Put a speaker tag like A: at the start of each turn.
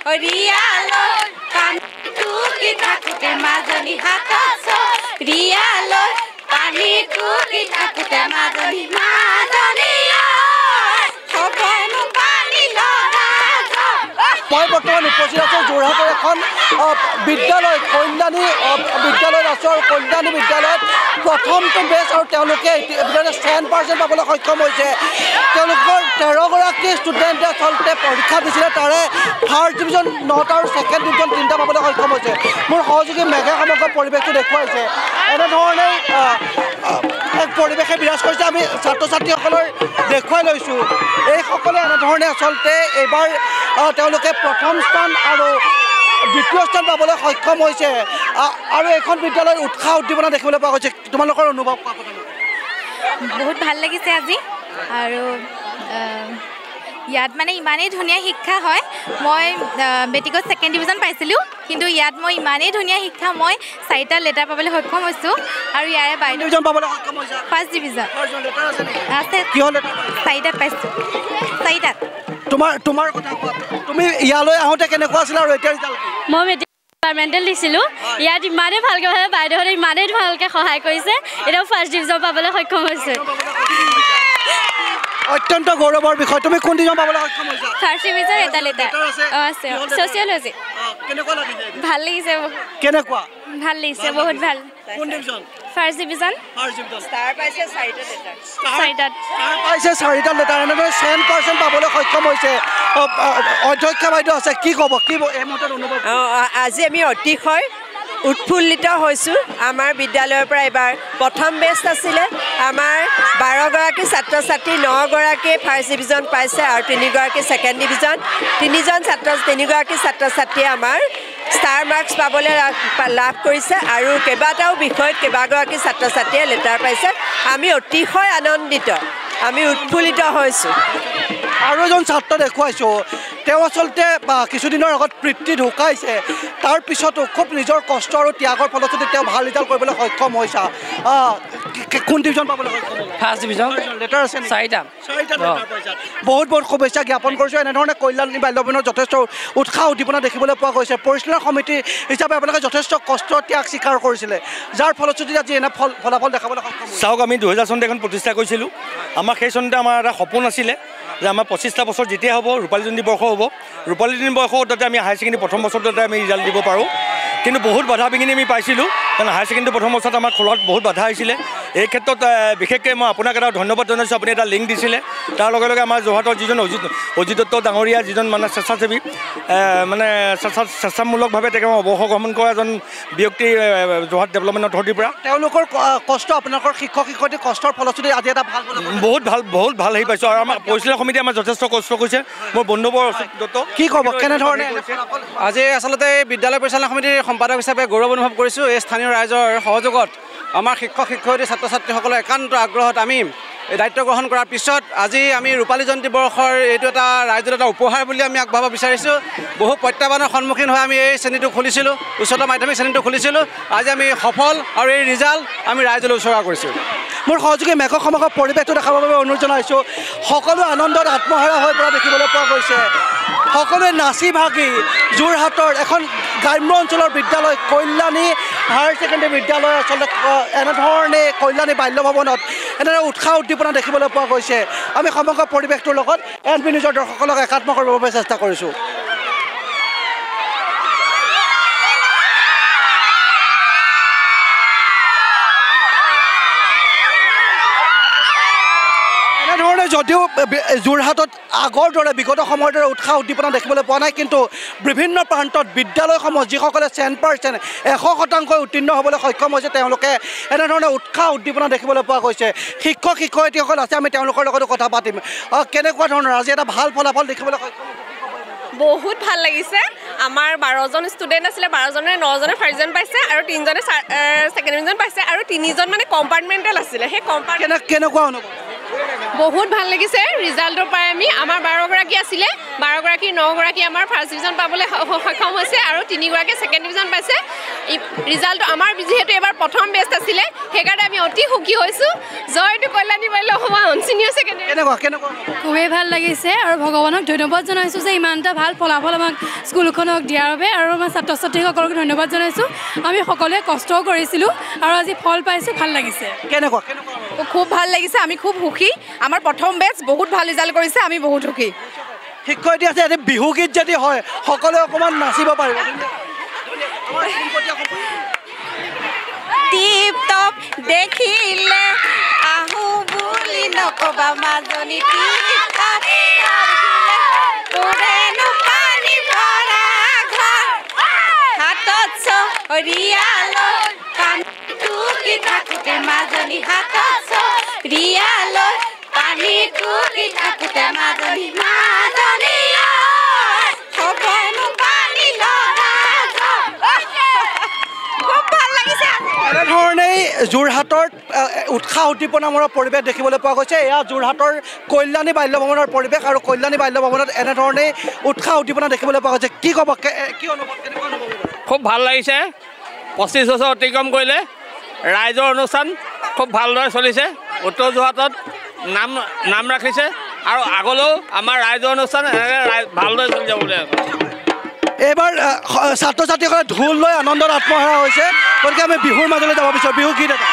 A: ৰিয়ালৈ পানীটো কি থাকোঁতে মাজনী হাতত ৰিয়ালৈ পানীটো কি থাকোঁতে মাজনী সবনো পানী লৰা
B: মই বৰ্তমান উপস্থিত আছোঁ যোৰহাটৰ এখন বিদ্যালয় কল্যাণী বিদ্যালয়ত আছোঁ আৰু কল্যাণী বিদ্যালয়ত প্ৰথমটো বেচ আৰু তেওঁলোকে 10% পাবলৈ সক্ষম হৈছে তেওঁলোকৰ 13গৰাকী ষ্টুডেণ্টে আচলতে পৰীক্ষা দিছিলে তাৰে ফাৰ্ষ্ট ডিভিজন 9টা আৰু ছেকেণ্ড ডিভিজন 3টা পাবলৈ সক্ষম হৈছে মোৰ সহযোগী মেঘে সমগ্ৰ পৰিৱেশটো দেখুৱাইছে এনেধৰণে এক পৰিৱেশে বিৰাজ কৰিছে আমি ছাত্ৰ ছাত্ৰীসকলৰ দেখুৱাই লৈছোঁ এইসকলে এনেধৰণে আচলতে এইবাৰ তেওঁলোকে প্ৰথম স্থান আৰু দ্বিতীয় স্থান পাবলৈ সক্ষম হৈছে আৰু এখন বিদ্যালয়ৰ উৎসাহ উদ্দীপনা দেখিবলৈ পোৱা গৈছে তোমালোকৰ অনুভৱ
C: বহুত ভাল লাগিছে আজি আৰু ইয়াত মানে ইমানেই ধুনীয়া শিক্ষা হয় মই মেট্ৰিকত ছেকেণ্ড ডিভিজন পাইছিলোঁ কিন্তু ইয়াত মই ইমানেই ধুনীয়া শিক্ষা মই 4টা লেটাৰ পাবলৈ সক্ষম হৈছোঁ আৰু ইয়াৰে বাইদেউ ফাৰ্ষ্ট ডিভিজন আছে 4টাত পাইছোঁ 4টাত
B: তোমাৰ কথা কোৱা তুমি ইয়ালৈ আহোঁতে কেনেকুৱা আছিল আৰু এতিয়া
D: মই মেট্ৰিক ডিপাৰ্টমেণ্টেল দিছিলোঁ ইয়াত ইমানেই ভালকৈ ভাবে বাইদেউহঁতে ইমানেই ভালকৈ সহায় কৰিছে এতিয়া ফাৰ্ষ্ট ডিভিজন পাবলৈ সক্ষম হৈছে
B: অত্যন্ত গৌৰৱৰ বিষয় তুমি কোন ডিভিজন পাবলৈ সক্ষম হৈছা
C: ফাৰ্ষ্ট ডিভিজন এটা লেটাৰ আছে ছ'চিয়লজি
B: কেনেকুৱা লাগিছে
C: ভাল লাগিছে
B: কেনেকুৱা
C: ভাল লাগিছে বহুত ভাল
B: কোন ডিভিজন
C: ফাৰ্ষ্ট ডিভিজন
A: ষ্টাৰ পাইছে 4টা লেটাৰ
C: 4টাত
B: পাইছে 4টা লেটাৰ এনেদৰে 10% পাবলৈ সক্ষম হৈছে অধ্যক্ষ বাইদেউ আছে কি ক'ব কি এই মুহূৰ্তত অনুভৱ
A: আজি আমি অতিশয় উৎফুল্লিত হৈছোঁ আমাৰ বিদ্যালয়ৰ পৰা এবাৰ প্ৰথম বেষ্ট আছিলে আমাৰ 12গৰাকী ছাত্ৰ ছাত্ৰী 9গৰাকীয়ে ফাৰ্ষ্ট ডিভিজন পাইছে আৰু 3গৰাকী ছেকেণ্ড ডিভিজন 3গৰাকী ছাত্ৰ ছাত্ৰীয়ে আমাৰ ষ্টাৰ মাৰ্কছ পাবলৈ লাভ কৰিছে আৰু কেইবাটাও বিষয়ত কেইবাগৰাকী ছাত্ৰ ছাত্ৰীয়ে লেটাৰ পাইছে আমি অতিশয় আনন্দিত আমি উৎফুল্লিত হৈছোঁ
B: আৰু এজন ছাত্ৰ দেখুৱাইছোঁ তেওঁ আচলতে কিছুদিনৰ আগত পিতৃ ঢুকাইছে তাৰপিছতো খুব নিজৰ কষ্ট আৰু ত্যাগৰ ফলতে তেওঁ ভাল ৰিজাল্ট কৰিবলৈ সক্ষম হৈছে কোন ডিভিজন পাবলৈ সক্ষম
E: ফাৰ্ষ্ট ডিভিজন
B: লেটাৰ আছে
E: 4টা
B: বহুত বহুত শুভেচ্ছা জ্ঞাপন কৰিছোঁ এনেধৰণে কল্যাণী বাল্যভৱনত যথেষ্ট উৎসাহ উদ্দীপনা দেখিবলৈ পোৱা গৈছে পৰিচালনা সমিতি হিচাপে আপোনালোকে যথেষ্ট কষ্ট ত্যাগ স্বীকাৰ কৰিছিলে যাৰ ফলশ্ৰুতিত আজি এনে ফলাফল দেখাবলৈ সক্ষম
F: চাওক আমি 2000 চনতে এখন প্ৰতিষ্ঠা কৰিছিলোঁ আমাৰ সেই চনতে আমাৰ এটা সপোন আছিলে যে আমাৰ 25টা বছৰ যেতিয়া হ'ব ৰূপালী জয়ন্তী বৰ্ষ হ'ব ৰূপালী জয়ন্তী বৰ্ষত যাতে আমি হায়াৰ ছেকেণ্ডেৰী প্ৰথম বছৰতে আমি ৰিজাল্ট দিব পাৰোঁ কিন্তু বহুত বাধা বিঘিনি আমি পাইছিলোঁ কাৰণ হায়াৰ ছেকেণ্ডেৰী প্ৰথম বছৰত আমাৰ খোলাত বহুত বাধা আহিছিলে এই ক্ষেত্ৰত বিশেষকৈ মই আপোনাক এটা ধন্যবাদ জনাইছোঁ আপুনি এটা লিংক দিছিলে তাৰ লগে লগে আমাৰ যোৰহাটৰ যিজন অজিত দত্ত ডাঙৰীয়া যিজন মানে স্বেচ্ছাসেৱী মানে স্বেচ্ছামূলকভাৱে তেওঁ অৱসৰ গ্ৰহণ কৰা এজন ব্যক্তি যোৰহাট ডেভেলপমেণ্ট অথৰিটিৰ পৰা
B: তেওঁলোকৰ কষ্ট আপোনালোকৰ শিক্ষক শিক্ষয়িত্ৰী কষ্টৰ ফলশ্ৰুতি আজি এটা ভাল
F: বহুত ভাল হেৰি পাইছোঁ আৰু আমাৰ পৰিচালনা সমিতি আমাৰ যথেষ্ট কষ্ট কৰিছে মোৰ বন্ধুবৰ অজিত দত্ত
B: কি ক'ব কেনেধৰণে
G: আজি আচলতে বিদ্যালয় পৰিচালনা সমিতিৰ সম্পাদক হিচাপে গৌৰৱ অনুভৱ কৰিছোঁ এই স্থানীয় ৰাইজৰ সহযোগত আমাৰ শিক্ষক শিক্ষয়িত্ৰী ছাত্ৰ ছাত্ৰীসকলৰ একান্ত আগ্ৰহত আমি এই দায়িত্ব গ্ৰহণ কৰাৰ পিছত আজি আমি ৰূপালী জয়ন্তী বৰ্ষৰ এইটো এটা ৰাইজৰ এটা উপহাৰ বুলি আমি আগবঢ়াব বিচাৰিছোঁ বহু প্ৰত্যাহ্বানৰ সন্মুখীন হৈ আমি এই শ্ৰেণীটো খুলিছিলোঁ উচ্চতৰ মাধ্যমিক শ্ৰেণীটো খুলিছিলোঁ আজি আমি সফল আৰু এই ৰিজাল্ট আমি ৰাইজলৈ উৎসৰ্গা কৰিছোঁ
B: মোৰ সহযোগী মেঘ সমগ্ৰ পৰিৱেশটো দেখাবৰ বাবে অনুৰোধ জনাইছোঁ সকলো আনন্দত আত্মহাৰা হৈ পৰা দেখিবলৈ পোৱা গৈছে সকলোৱে নাচি ভাগি যোৰহাটৰ এখন গ্ৰাম্য অঞ্চলৰ বিদ্যালয় কল্যাণী হায়াৰ ছেকেণ্ডেৰী বিদ্যালয় আচলতে এনেধৰণে কল্যাণী বাল্যভৱনত এনেদৰে উৎসাহ উদ্দীপনা দেখিবলৈ পোৱা গৈছে আমি সমগ্ৰ পৰিৱেশটোৰ লগত NB নিউজৰ দৰ্শকসকলক একাত্ম কৰিবৰ বাবে চেষ্টা কৰিছোঁ যদিও যোৰহাটত আগৰ দৰে বিগত সময়ৰ দৰে উৎসাহ উদ্দীপনা দেখিবলৈ পোৱা নাই কিন্তু বিভিন্ন প্ৰান্তত বিদ্যালয়সমূহ যিসকলে 100% উত্তীৰ্ণ হ'বলৈ সক্ষম হৈছে তেওঁলোকে এনেধৰণে উৎসাহ উদ্দীপনা দেখিবলৈ পোৱা গৈছে শিক্ষক শিক্ষয়িত্ৰীসকল আছে আমি তেওঁলোকৰ লগতো কথা পাতিম কেনেকুৱা ধৰণৰ আজি এটা ভাল ফলাফল দেখিবলৈ সক্ষম
H: বহুত ভাল লাগিছে আমাৰ 12জন ষ্টুডেণ্ট আছিলে 12জনে 9জনে ফাৰ্ষ্ট ডিভিজন পাইছে আৰু 3জনে ছেকেণ্ড ডিভিজন পাইছে আৰু 3জন মানে কম্পাৰ্টমেণ্টেল আছিলে সেই
B: কেনেকুৱা অনুভৱ
H: বহুত ভাল লাগিছে ৰিজাল্টৰ পৰাই আমি আমাৰ 12গৰাকী আছিলে 12গৰাকী 9গৰাকী আমাৰ ফাৰ্ষ্ট ডিভিজন পাবলৈ সক্ষম হৈছে আৰু 3গৰাকী ছেকেণ্ড ডিভিজন পাইছে ৰিজাল্ট আমাৰ যিহেতু এবাৰ প্ৰথম বেষ্ট আছিলে সেইকাৰণে আমি অতি সুখী হৈছোঁ জয়টো কল্যাণী বাল্য সভা চিনিয়ৰ ছেকেণ্ডাৰী
E: খুবেই ভাল লাগিছে আৰু ভগৱানক ধন্যবাদ জনাইছোঁ যে ইমান এটা ভাল ফলাফল আমাক স্কুলখনক দিয়াৰ বাবে আৰু আমাৰ ছাত্ৰ ছাত্ৰীসকলক ধন্যবাদ জনাইছোঁ আমি সকলোৱে কষ্টও কৰিছিলোঁ আৰু আজি ফল পাইছোঁ ভাল লাগিছে
I: খুব ভাল লাগিছে আমি খুব সুখী আমাৰ প্ৰথম বেচ বহুত ভাল ৰিজাল্ট কৰিছে আমি বহুত সুখী
B: শিক্ষয়িত্ৰী আছে ইয়াতে বিহু গীত যদি হয় সকলোৱে অকণমান নাচিব পাৰিব
J: টিপ টপ দেখিলে আহো বুলি নকবা মাজনী টিপ টপ পুৰেনো পানী ভৰা ঘৰ হাতত চৰিয়ালৈ পানীটো কি থাকোঁতে মাজনী হাতত চৰিয়ালৈ পানীটো কি থাকোঁতে মাজনী মাজনী হ'বনো পানী লৰা খুব ভাল লাগিছে
B: এনেধৰণেই যোৰহাটৰ উৎসাহ উদ্দীপনামূলক পৰিৱেশ দেখিবলৈ পোৱা গৈছে এয়া যোৰহাটৰ কল্যাণী বাল্য ভৱনৰ পৰিৱেশ আৰু কল্যাণী বাল্য ভৱনত এনেধৰণেই উৎসাহ উদ্দীপনা দেখিবলৈ পোৱা গৈছে কি ক'ব কি অনুভৱ কেনেকুৱা অনুভৱ
K: খুব ভাল লাগিছে 25 বছৰ অতিক্ৰম কৰিলে ৰাইজৰ অনুষ্ঠান খুব ভালদৰে চলিছে উত্তৰ যোৰহাটত নাম ৰাখিছে আৰু আগলৈও আমাৰ ৰাইজৰ অনুষ্ঠান এনেকৈ ভালদৰে চলি যাব বুলি
B: এইবাৰ ছাত্ৰ ছাত্ৰীসকলে ঢোল লৈ আনন্দত আত্মহাৰা হৈছে গতিকে আমি বিহুৰ মাজলৈ যাব বিচাৰোঁ বিহু গীত এটা